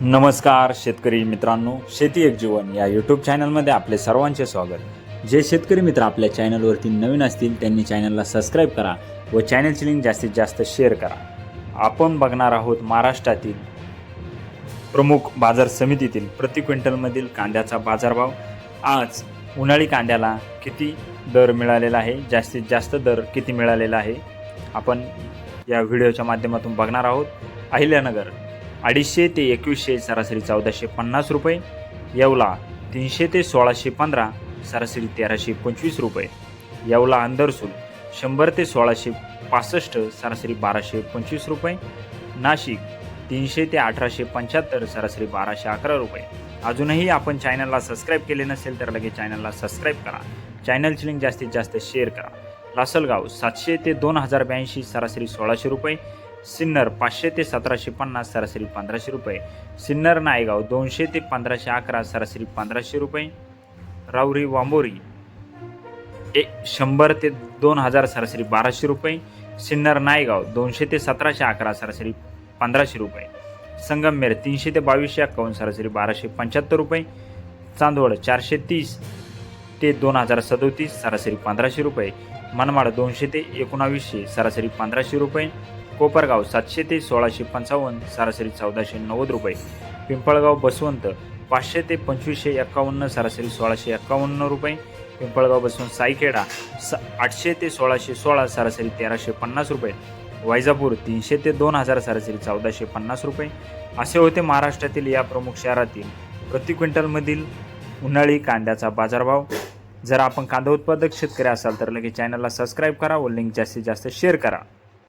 नमस्कार शेतकरी मित्रांनो, शेती एक जीवन या यूट्यूब चॅनलमध्ये आपले सर्वांचे स्वागत। जे शेतकरी मित्र आपल्या चॅनलवरती नवीन असतील त्यांनी चॅनलला सबस्क्राईब करा व चॅनलची लिंक जास्तीत जास्त शेअर करा। आपण बघणार आहोत महाराष्ट्रातील प्रमुख बाजार समितीतील प्रति क्विंटलमधील कांद्याचा बाजारभाव। आज उन्हाळी कांद्याला किती दर मिळालेला आहे, जास्तीत जास्त दर किती मिळालेला आहे, आपण या व्हिडिओच्या माध्यमातून बघणार आहोत। अहिल्यानगर 250 ते 2100 सरासरी 1450 रुपये, येवला 300 ते 1615 सरासरी 1325 रुपये, येवला अंदरसूल 100 ते 1665 सरासरी 1225 रुपये, नाशिक 300 ते 1875 सरासरी 1211 रुपये। अजूनही आपण चॅनलला सबस्क्राईब केले नसेल तर लगेच चॅनलला सबस्क्राईब करा, चॅनलची लिंक जास्तीत जास्त शेअर करा। लासलगाव 700 ते 2082 सरासरी 1600 रुपये, सिन्नर 500 ते 1750 सरासरी 1500 रुपये, सिन्नर नायगाव 200 ते 1511 सरासरी 1500 रुपये, राऊरी वांबोरी 100 ते 2000 सरासरी 1200 रुपये, सिन्नर नायगाव 200 ते 1711 सरासरी 1500 रुपये, संगमनेर 300 ते 2251 सरासरी 1275 रुपये, चांदवड 430 ते 2037 सरासरी 1500 रुपये, मनमाड 200 ते 1900 सरासरी 1500 रुपये, कोपरगाव 700 ते 1655 सरासरी 1490 रुपये, पिंपळगाव बसवंत 500 ते 2551 सरासरी 1651 रुपये, पिंपळगाव बसवंत साईखेडा 800 ते 1616 सरासरी 1350 रुपये, वैजापूर 300 ते 2000 सरासरी 1450 रुपये। असे होते महाराष्ट्रातील या प्रमुख शहरातील प्रति क्विंटलमधील उन्हाळी कांद्याचा बाजारभाव। जर आपण कांदा उत्पादक शेतकरी असाल तर लगेच चॅनलला सबस्क्राईब करा व लिंक जास्तीत जास्त शेअर करा।